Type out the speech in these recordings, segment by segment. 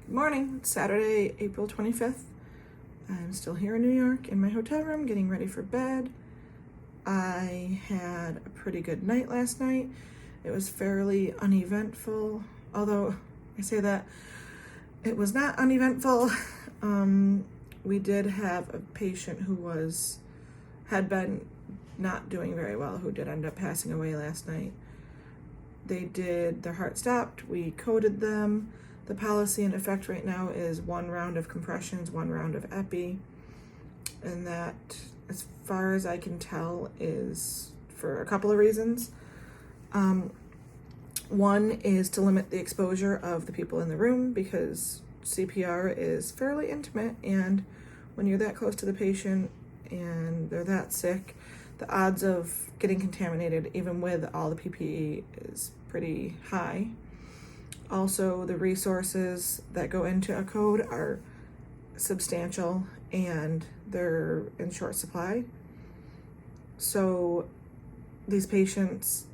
Good morning. It's Saturday, April 25th. I'm still here in New York in my hotel room getting ready for bed. I had a pretty good night last night. It was fairly uneventful, although I say that it was not uneventful. We did have a patient who had been not doing very well, who did end up passing away last night. Their heart stopped, we coded them. The policy in effect right now is 1 round of compressions, 1 round of epi, and that, as far as I can tell, is for a couple of reasons. One is to limit the exposure of the people in the room, because CPR is fairly intimate, and when you're that close to the patient and they're that sick, the odds of getting contaminated, even with all the PPE, is pretty high. Also, the resources that go into a code are substantial and they're in short supply. So these patients,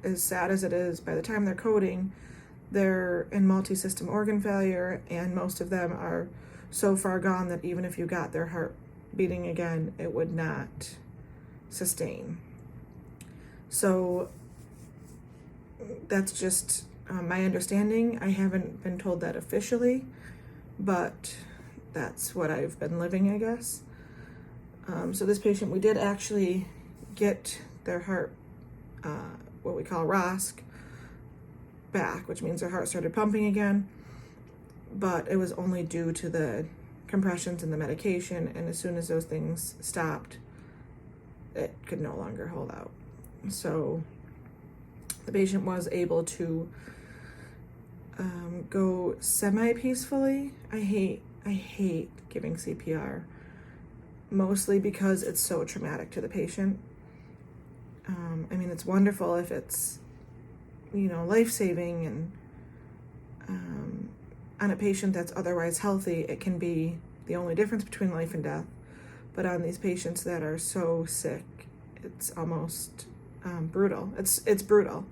as sad as it is, by the time they're coding, they're in multi-system organ failure, and most of them are so far gone that even if you got their heart beating again, it would not sustain. So that's just my understanding. I haven't been told that officially, but that's what I've been living, I guess. So this patient, we did actually get their heart, what we call ROSC, back, which means their heart started pumping again, but it was only due to the compressions and the medication, and as soon as those things stopped, it could no longer hold out. So the patient was able to go semi-peacefully. I hate giving CPR, mostly because it's so traumatic to the patient. I mean, it's wonderful if it's, life-saving, and on a patient that's otherwise healthy, it can be the only difference between life and death. But on these patients that are so sick, it's almost brutal. It's brutal.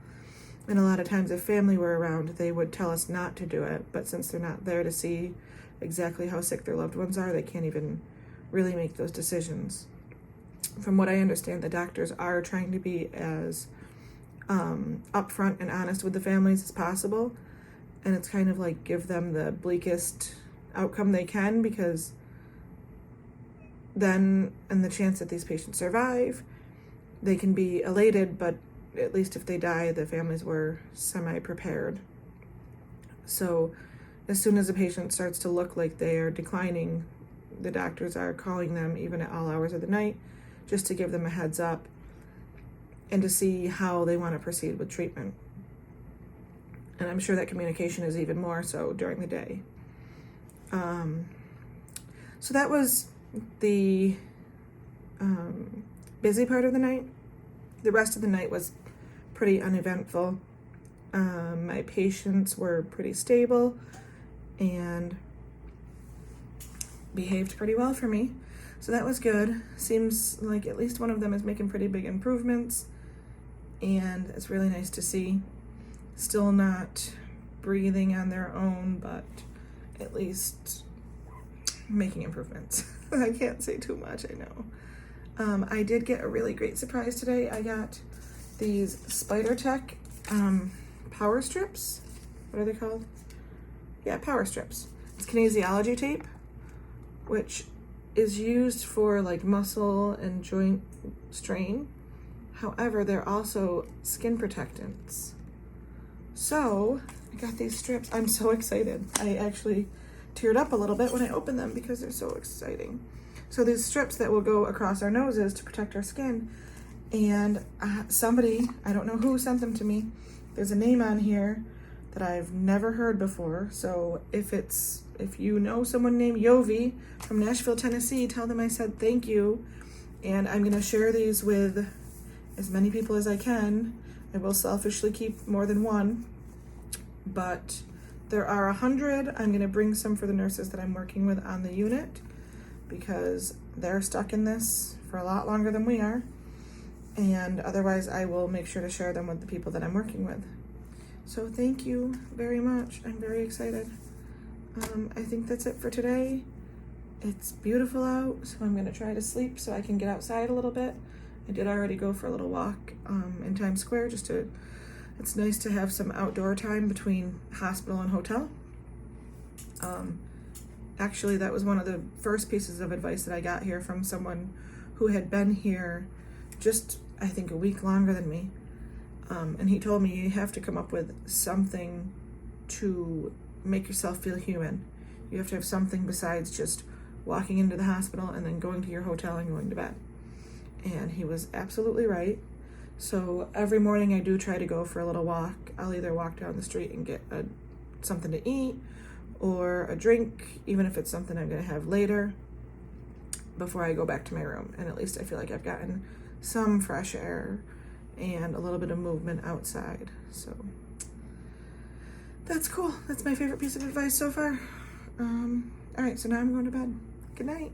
And a lot of times if family were around, they would tell us not to do it. But since they're not there to see exactly how sick their loved ones are, they can't even really make those decisions. From what I understand, the doctors are trying to be as upfront and honest with the families as possible. And it's kind of like give them the bleakest outcome they can, because then, and the chance that these patients survive, they can be elated, but at least if they die, the families were semi-prepared. So as soon as a patient starts to look like they are declining, the doctors are calling them even at all hours of the night, just to give them a heads up and to see how they want to proceed with treatment. And I'm sure that communication is even more so during the day. So that was the busy part of the night. The rest of the night was pretty uneventful. My patients were pretty stable and behaved pretty well for me. So that was good. Seems like at least one of them is making pretty big improvements, and it's really nice to see. Still not breathing on their own, but at least making improvements. I can't say too much, I know. I did get a really great surprise today. I got these Spider Tech power strips. What are they called? Yeah, power strips. It's kinesiology tape, which is used for like muscle and joint strain. However, they're also skin protectants. So I got these strips. I'm so excited. I actually teared up a little bit when I opened them because they're so exciting. So these strips that will go across our noses to protect our skin, and somebody, I don't know who, sent them to me. There's a name on here that I've never heard before. So if you know someone named Yovi from Nashville, Tennessee, tell them I said thank you. And I'm gonna share these with as many people as I can. I will selfishly keep more than one, but there are 100. I'm gonna bring some for the nurses that I'm working with on the unit, because they're stuck in this for a lot longer than we are. And otherwise I will make sure to share them with the people that I'm working with. So thank you very much. I'm very excited. I think that's it for today. It's beautiful out, so I'm gonna try to sleep so I can get outside a little bit. I did already go for a little walk in Times Square it's nice to have some outdoor time between hospital and hotel. Actually, that was one of the first pieces of advice that I got here from someone who had been here just, I think, a week longer than me. And he told me you have to come up with something to make yourself feel human. You have to have something besides just walking into the hospital and then going to your hotel and going to bed. And he was absolutely right. So every morning I do try to go for a little walk. I'll either walk down the street and get something to eat or a drink, even if it's something I'm gonna have later, before I go back to my room. And at least I feel like I've gotten some fresh air and a little bit of movement outside. So that's cool. That's my favorite piece of advice so far. All right, so now I'm going to bed. Good night.